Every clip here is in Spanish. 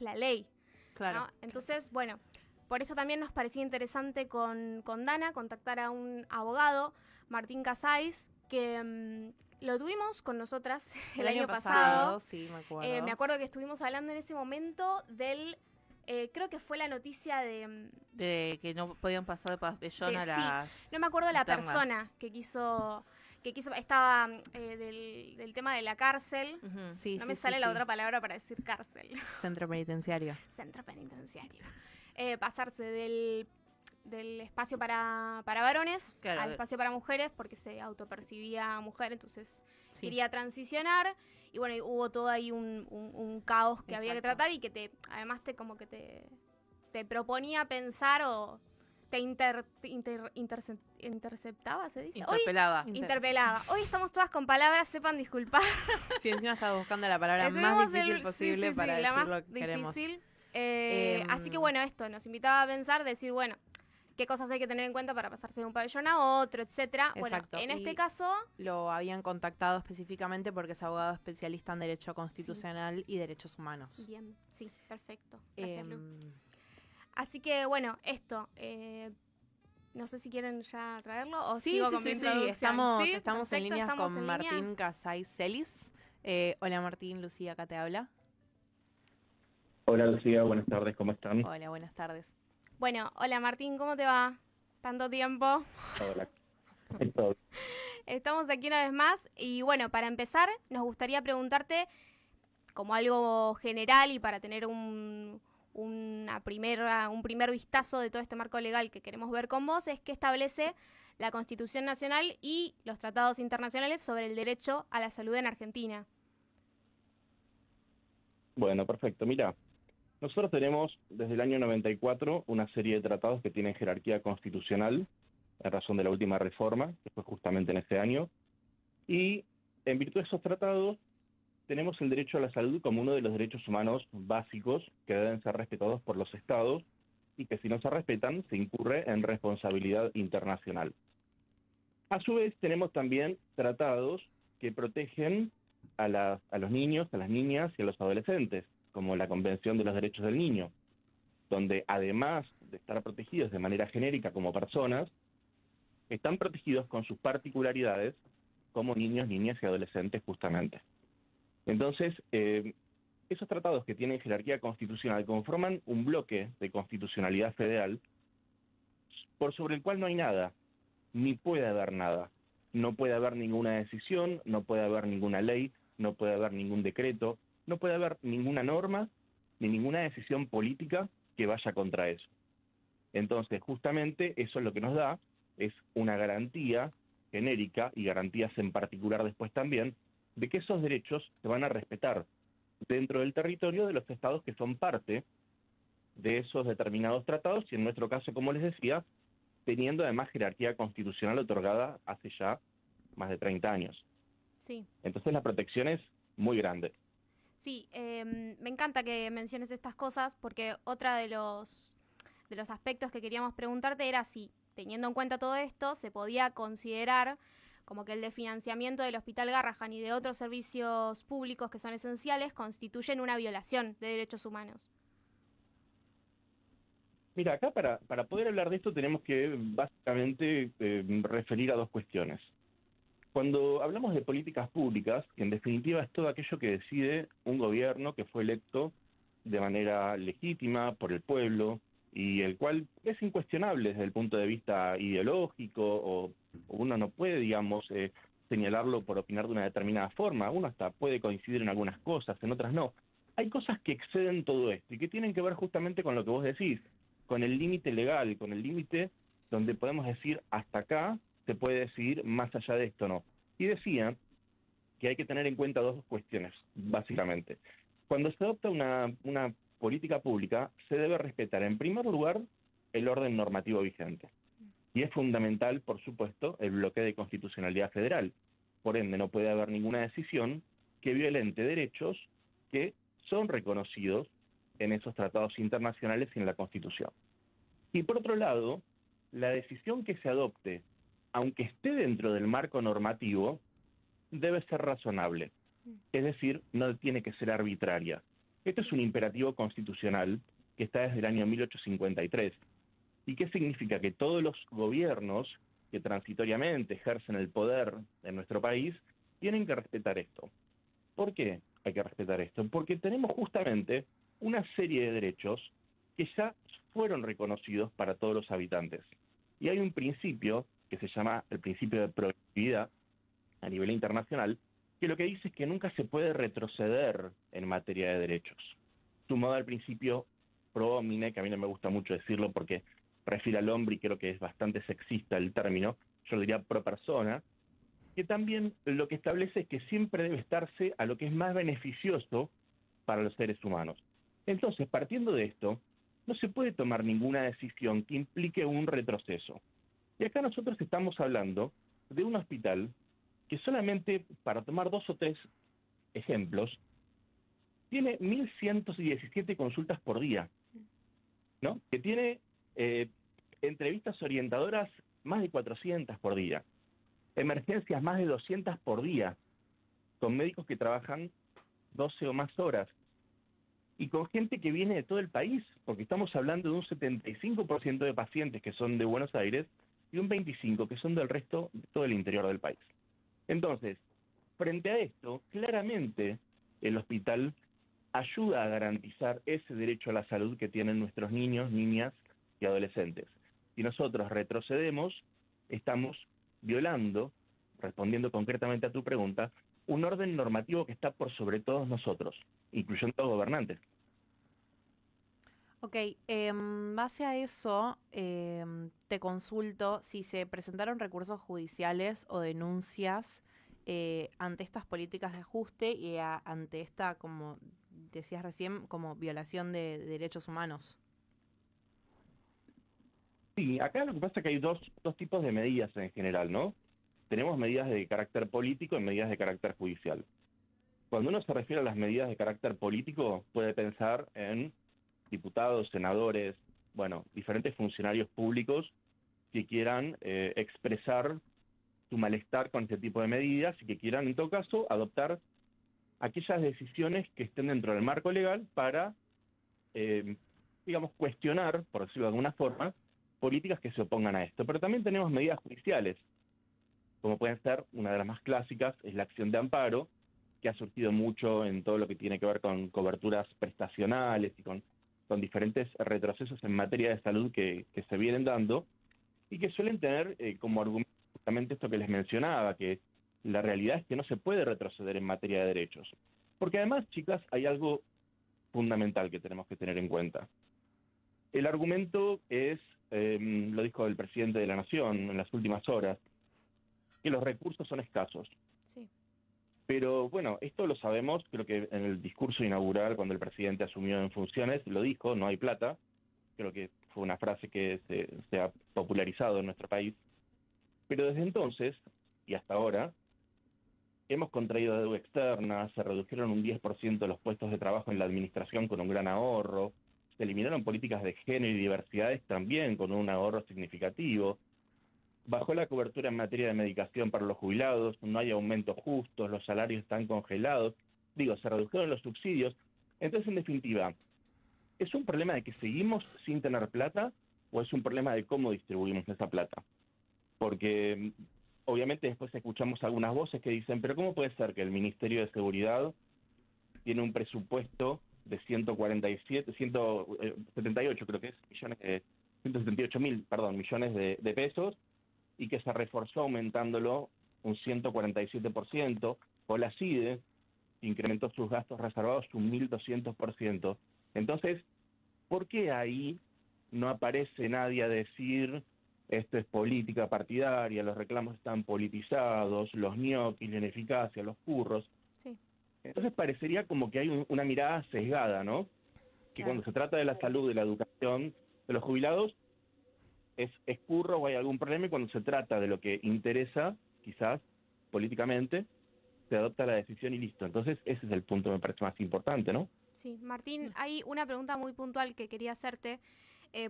la ley. Claro. ¿No? Entonces, bueno, por eso también nos parecía interesante con Dana contactar a un abogado, Martín Casais, que lo tuvimos con nosotras el año pasado. Sí, me acuerdo. Me acuerdo que estuvimos hablando en ese momento del... creo que fue la noticia de que no podían pasar de pabellón a las... Sí, no me acuerdo la internas. persona que quiso estaba del tema de la cárcel. Sí, No me sale la otra palabra para decir cárcel. Centro penitenciario. Centro penitenciario. Pasarse del espacio para varones Claro. al espacio para mujeres, porque se autopercibía mujer, entonces Sí. quería transicionar. Y bueno, hubo todo ahí un caos que había que Exacto. tratar y que además te proponía pensar o te interceptaba, ¿se dice? Interpelaba. Interpelaba. Hoy estamos todas con palabras, sepan disculpar. Sí, encima estaba buscando la palabra Estuvimos más difícil posible para la decir más lo que queremos. difícil. Así que bueno, esto nos invitaba a pensar, decir, bueno, qué cosas hay que tener en cuenta para pasarse de un pabellón a otro, etcétera. Exacto. Bueno, en Y este caso... lo habían contactado específicamente porque es abogado especialista en Derecho Constitucional y Derechos Humanos. Bien, sí, perfecto. Gracias, Lu. Em, Así que bueno, esto... no sé si quieren ya traerlo o Sí, sigo sí, con mi sí, sí. introducción. Estamos ¿Sí? en Perfecto, línea estamos con en línea. Martín Casais Celis. Hola Martín, Lucía acá te habla. Hola Lucía, buenas tardes, ¿cómo están? Hola, buenas tardes. Bueno, hola Martín, ¿cómo te va? Tanto tiempo. Hola. Todo. Estamos aquí una vez más y bueno, para empezar nos gustaría preguntarte como algo general y para tener un primer vistazo de todo este marco legal que queremos ver con vos, es qué establece la Constitución Nacional y los tratados internacionales sobre el derecho a la salud en Argentina. Bueno, perfecto. Mira, nosotros tenemos desde el año 94 una serie de tratados que tienen jerarquía constitucional, a razón de la última reforma, que fue justamente en ese año, y en virtud de esos tratados tenemos el derecho a la salud como uno de los derechos humanos básicos que deben ser respetados por los estados y que si no se respetan se incurre en responsabilidad internacional. A su vez tenemos también tratados que protegen a los niños, a las niñas y a los adolescentes, como la Convención de los Derechos del Niño, donde además de estar protegidos de manera genérica como personas, están protegidos con sus particularidades como niños, niñas y adolescentes justamente. Entonces, esos tratados que tienen jerarquía constitucional conforman un bloque de constitucionalidad federal por sobre el cual no hay nada, ni puede haber nada. No puede haber ninguna decisión, no puede haber ninguna ley, no puede haber ningún decreto, no puede haber ninguna norma, ni ninguna decisión política que vaya contra eso. Entonces, justamente eso es lo que nos da, es una garantía genérica y garantías en particular después también, de que esos derechos se van a respetar dentro del territorio de los estados que son parte de esos determinados tratados y en nuestro caso, como les decía, teniendo además jerarquía constitucional otorgada hace ya más de 30 años. Sí. Entonces la protección es muy grande. Sí, me encanta que menciones estas cosas porque otra de los aspectos que queríamos preguntarte era si, teniendo en cuenta todo esto, se podía considerar como que el desfinanciamiento del Hospital Garrahan y de otros servicios públicos que son esenciales constituyen una violación de derechos humanos. Mira, acá para poder hablar de esto tenemos que básicamente referir a dos cuestiones. Cuando hablamos de políticas públicas, que en definitiva es todo aquello que decide un gobierno que fue electo de manera legítima por el pueblo y el cual es incuestionable desde el punto de vista ideológico o uno no puede, digamos, señalarlo por opinar de una determinada forma, uno hasta puede coincidir en algunas cosas, en otras no. Hay cosas que exceden todo esto y que tienen que ver justamente con lo que vos decís, con el límite legal, con el límite donde podemos decir hasta acá se puede decidir, más allá de esto no. Y decía que hay que tener en cuenta dos cuestiones, básicamente. Cuando se adopta una política pública, se debe respetar, en primer lugar, el orden normativo vigente. Y es fundamental, por supuesto, el bloque de constitucionalidad federal. Por ende, no puede haber ninguna decisión que violente derechos que son reconocidos en esos tratados internacionales y en la Constitución. Y por otro lado, la decisión que se adopte, aunque esté dentro del marco normativo, debe ser razonable. Es decir, no tiene que ser arbitraria. Esto es un imperativo constitucional que está desde el año 1853. ¿Y qué significa? Que todos los gobiernos que transitoriamente ejercen el poder en nuestro país tienen que respetar esto. ¿Por qué hay que respetar esto? Porque tenemos justamente una serie de derechos que ya fueron reconocidos para todos los habitantes. Y hay un principio que se llama el principio de progresividad a nivel internacional, que lo que dice es que nunca se puede retroceder en materia de derechos. Sumado al principio pro homine, que a mí no me gusta mucho decirlo porque refiere al hombre y creo que es bastante sexista el término, yo lo diría pro persona, que también lo que establece es que siempre debe estarse a lo que es más beneficioso para los seres humanos. Entonces, partiendo de esto, no se puede tomar ninguna decisión que implique un retroceso. Y acá nosotros estamos hablando de un hospital que solamente, para tomar 2 o 3 ejemplos, tiene 1.117 consultas por día, ¿no? Que tiene entrevistas orientadoras más de 400 por día, emergencias más de 200 por día, con médicos que trabajan 12 o más horas, y con gente que viene de todo el país, porque estamos hablando de un 75% de pacientes que son de Buenos Aires y un 25% que son del resto de todo el interior del país. Entonces, frente a esto, claramente el hospital ayuda a garantizar ese derecho a la salud que tienen nuestros niños, niñas y adolescentes. Si nosotros retrocedemos, estamos violando, respondiendo concretamente a tu pregunta, un orden normativo que está por sobre todos nosotros, incluyendo los gobernantes. Ok, en base a eso, te consulto si se presentaron recursos judiciales o denuncias ante estas políticas de ajuste y ante esta, como decías recién, como violación de derechos humanos. Sí, acá lo que pasa es que hay dos tipos de medidas en general, ¿no? Tenemos medidas de carácter político y medidas de carácter judicial. Cuando uno se refiere a las medidas de carácter político, puede pensar en diputados, senadores, bueno, diferentes funcionarios públicos que quieran expresar su malestar con este tipo de medidas y que quieran, en todo caso, adoptar aquellas decisiones que estén dentro del marco legal para, digamos, cuestionar, por decirlo de alguna forma, políticas que se opongan a esto. Pero también tenemos medidas judiciales, como pueden ser, una de las más clásicas, es la acción de amparo, que ha surgido mucho en todo lo que tiene que ver con coberturas prestacionales y con diferentes retrocesos en materia de salud que se vienen dando y que suelen tener como argumento justamente esto que les mencionaba, que la realidad es que no se puede retroceder en materia de derechos. Porque además, chicas, hay algo fundamental que tenemos que tener en cuenta. El argumento es, lo dijo el presidente de la Nación en las últimas horas, que los recursos son escasos. Sí. Pero bueno, esto lo sabemos, creo que en el discurso inaugural, cuando el presidente asumió en funciones, lo dijo, no hay plata. Creo que fue una frase que se ha popularizado en nuestro país. Pero desde entonces, y hasta ahora, hemos contraído deuda externa, se redujeron un 10% los puestos de trabajo en la administración con un gran ahorro, se eliminaron políticas de género y diversidades también con un ahorro significativo, bajó la cobertura en materia de medicación para los jubilados, no hay aumentos justos, los salarios están congelados, se redujeron los subsidios. Entonces, en definitiva, ¿es un problema de que seguimos sin tener plata o es un problema de cómo distribuimos esa plata? Porque obviamente después escuchamos algunas voces que dicen, pero ¿cómo puede ser que el Ministerio de Seguridad tiene un presupuesto de 178, creo que es, 178.000, millones de pesos, y que se reforzó aumentándolo un 147%, o la CIDE incrementó sus gastos reservados un 1.200%. Entonces, ¿por qué ahí no aparece nadie a decir esto es política partidaria, los reclamos están politizados, los ñoquis, la ineficacia, los curros? Sí. Entonces parecería como que hay una mirada sesgada, ¿no? Que cuando se trata de la salud, de la educación de los jubilados, es curro o hay algún problema, y cuando se trata de lo que interesa, quizás, políticamente, se adopta la decisión y listo. Entonces ese es el punto que me parece más importante, ¿no? Sí, Martín, hay una pregunta muy puntual que quería hacerte,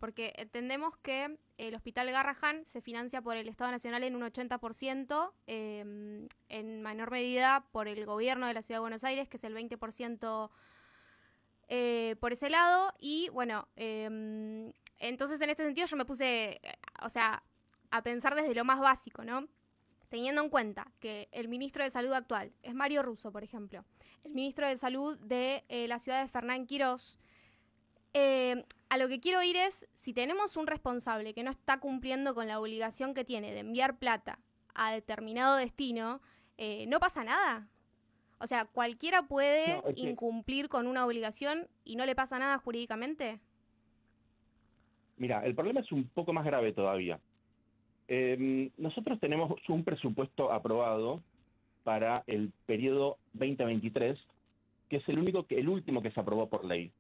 porque entendemos que el Hospital Garrahan se financia por el Estado Nacional en un 80%, en menor medida por el gobierno de la Ciudad de Buenos Aires, que es el 20% por ese lado. Y bueno, entonces en este sentido yo me puse, o sea, a pensar desde lo más básico, ¿no? Teniendo en cuenta que el ministro de Salud actual es Mario Russo, por ejemplo, el ministro de Salud de la ciudad de Fernán Quirós, a lo que quiero ir es, si tenemos un responsable que no está cumpliendo con la obligación que tiene de enviar plata a determinado destino, no pasa nada. O sea, cualquiera puede incumplir con una obligación y no le pasa nada jurídicamente. Mira, el problema es un poco más grave todavía. Nosotros tenemos un presupuesto aprobado para el periodo 2023, que es el último que se aprobó por ley.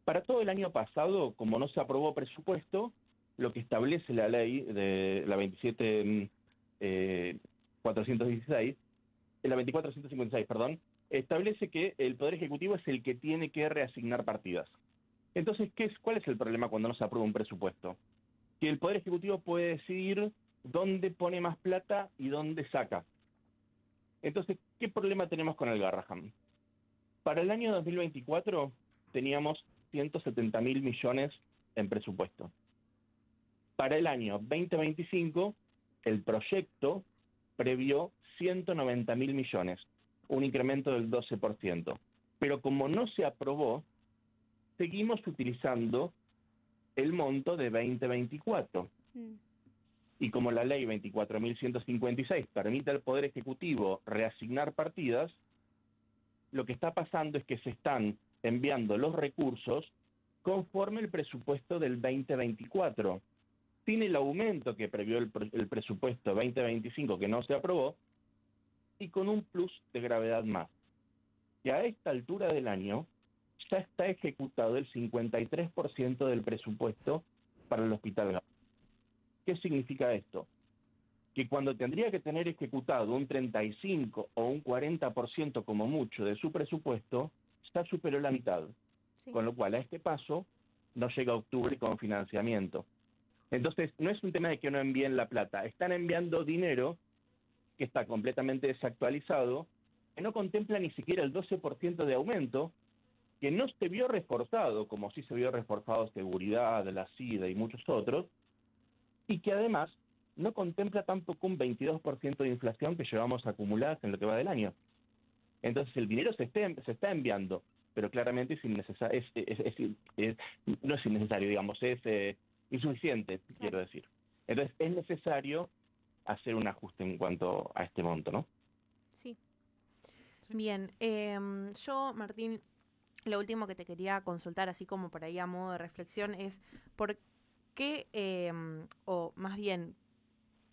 Para todo el año pasado, como no se aprobó presupuesto, lo que establece la ley de la 2456, establece que el Poder Ejecutivo es el que tiene que reasignar partidas. Entonces, ¿cuál es el problema cuando no se aprueba un presupuesto? Que el Poder Ejecutivo puede decidir dónde pone más plata y dónde saca. Entonces, ¿qué problema tenemos con el Garrahan? Para el año 2024 teníamos 170.000 millones en presupuesto. Para el año 2025, el proyecto previó 190.000 millones, un incremento del 12%. Pero como no se aprobó, seguimos utilizando el monto de 2024. Y como la ley 24.156 permite al Poder Ejecutivo reasignar partidas, lo que está pasando es que se están enviando los recursos conforme el presupuesto del 2024. Sin el aumento que previó el presupuesto 2025 que no se aprobó, y con un plus de gravedad más. Y a esta altura del año ya está ejecutado el 53% del presupuesto para el Hospital Garrahan. ¿Qué significa esto? Que cuando tendría que tener ejecutado un 35 o un 40% como mucho de su presupuesto, ya superó la mitad. Sí. Con lo cual, a este paso, no llega a octubre con financiamiento. Entonces, no es un tema de que no envíen la plata. Están enviando dinero que está completamente desactualizado, que no contempla ni siquiera el 12% de aumento, que no se vio reforzado, como sí se vio reforzado seguridad, la SIDA y muchos otros, y que además no contempla tampoco un 22% de inflación que llevamos acumuladas en lo que va del año. Entonces el dinero se está enviando, pero claramente es innecesario, no es innecesario, digamos, es insuficiente, quiero decir. Entonces es necesario hacer un ajuste en cuanto a este monto, ¿no? Sí. Bien, yo, Martín, lo último que te quería consultar, así como por ahí a modo de reflexión, es por qué, o más bien,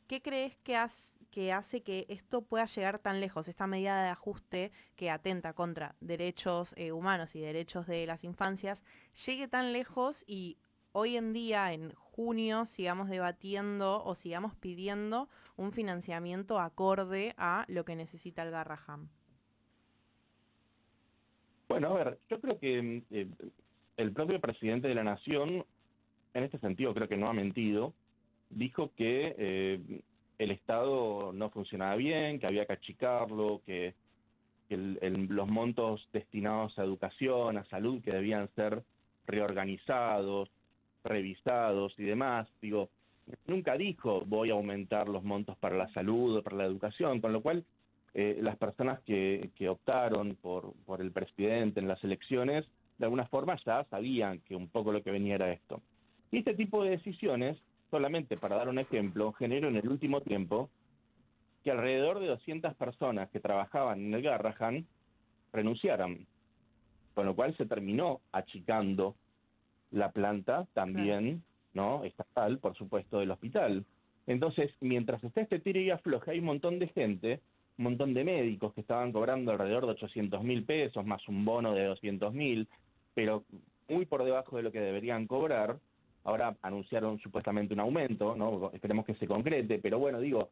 ¿qué crees que hace que esto pueda llegar tan lejos, esta medida de ajuste que atenta contra derechos humanos y derechos de las infancias, llegue tan lejos y hoy en día, en junio, sigamos debatiendo o sigamos pidiendo un financiamiento acorde a lo que necesita el Garrahan? Bueno, a ver, yo creo que el propio presidente de la Nación, en este sentido, creo que no ha mentido. Dijo que el Estado no funcionaba bien, que había que achicarlo, que los montos destinados a educación, a salud, que debían ser reorganizados, revisados y demás. Digo, nunca dijo voy a aumentar los montos para la salud o para la educación, con lo cual las personas que optaron por el presidente en las elecciones, de alguna forma ya sabían que un poco lo que venía era esto. Y este tipo de decisiones, solamente para dar un ejemplo, generó en el último tiempo que alrededor de 200 personas que trabajaban en el Garrahan renunciaran, con lo cual se terminó achicando la planta también, ¿no?, estatal, por supuesto, del hospital. Entonces, mientras está este tiro y afloja, hay un montón de gente, un montón de médicos que estaban cobrando alrededor de 800.000 pesos, más un bono de 200.000, pero muy por debajo de lo que deberían cobrar. Ahora anunciaron supuestamente un aumento, ¿no? Esperemos que se concrete, pero bueno, digo,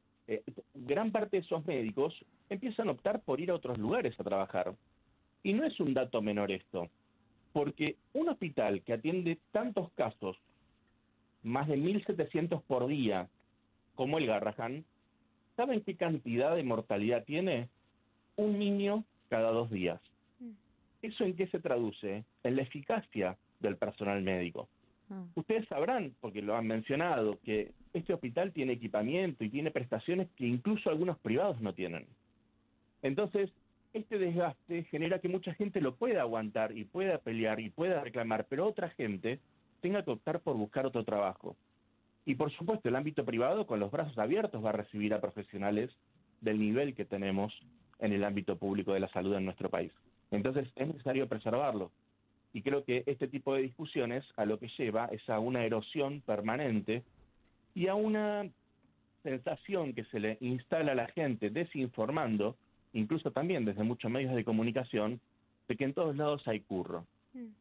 gran parte de esos médicos empiezan a optar por ir a otros lugares a trabajar. Y no es un dato menor esto, porque un hospital que atiende tantos casos, más de 1.700 por día, como el Garrahan, ¿saben qué cantidad de mortalidad tiene? Un niño cada 2 días. ¿Eso en qué se traduce? En la eficacia del personal médico. Ustedes sabrán, porque lo han mencionado, que este hospital tiene equipamiento y tiene prestaciones que incluso algunos privados no tienen. Entonces, este desgaste genera que mucha gente lo pueda aguantar y pueda pelear y pueda reclamar, pero otra gente tenga que optar por buscar otro trabajo. Y por supuesto, el ámbito privado con los brazos abiertos va a recibir a profesionales del nivel que tenemos en el ámbito público de la salud en nuestro país. Entonces, es necesario preservarlo. Y creo que este tipo de discusiones a lo que lleva es a una erosión permanente y a una sensación que se le instala a la gente desinformando, incluso también desde muchos medios de comunicación, de que en todos lados hay curro,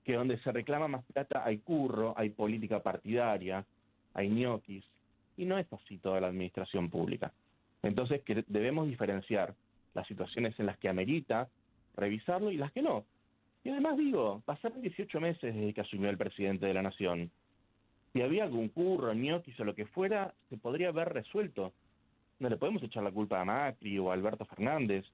que donde se reclama más plata hay curro, hay política partidaria, hay ñoquis, y no es así toda la administración pública. Entonces que debemos diferenciar las situaciones en las que amerita revisarlo y las que no. Y además digo, pasaron 18 meses desde que asumió el presidente de la Nación. Si había algún curro, ñoquis o lo que fuera, se podría haber resuelto. No le podemos echar la culpa a Macri o a Alberto Fernández.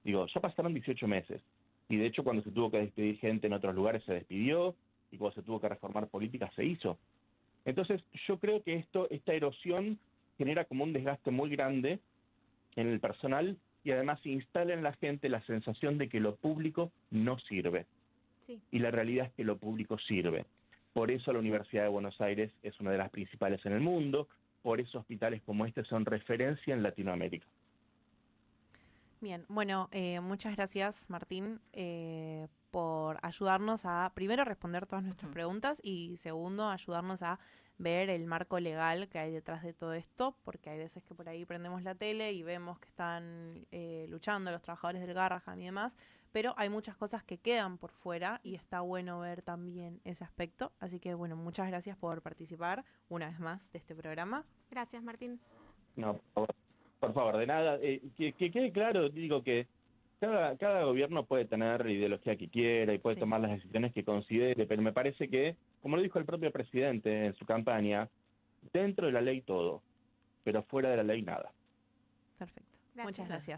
Digo, ya pasaron 18 meses. Y de hecho cuando se tuvo que despedir gente en otros lugares se despidió, y cuando se tuvo que reformar políticas se hizo. Entonces yo creo que esta erosión genera como un desgaste muy grande en el personal y además se instala en la gente la sensación de que lo público no sirve. Sí. Y la realidad es que lo público sirve. Por eso la Universidad de Buenos Aires es una de las principales en el mundo, por eso hospitales como este son referencia en Latinoamérica. Bien, bueno, muchas gracias Martín por ayudarnos a, primero, responder todas nuestras preguntas y segundo, ayudarnos a ver el marco legal que hay detrás de todo esto, porque hay veces que por ahí prendemos la tele y vemos que están luchando los trabajadores del Garrahan y demás, pero hay muchas cosas que quedan por fuera y está bueno ver también ese aspecto. Así que, bueno, muchas gracias por participar una vez más de este programa. Gracias, Martín. No, por favor, de nada. Que quede claro, digo que cada gobierno puede tener la ideología que quiera y puede tomar las decisiones que considere, pero me parece que, como lo dijo el propio presidente en su campaña, dentro de la ley todo, pero fuera de la ley nada. Perfecto. Gracias. Muchas gracias.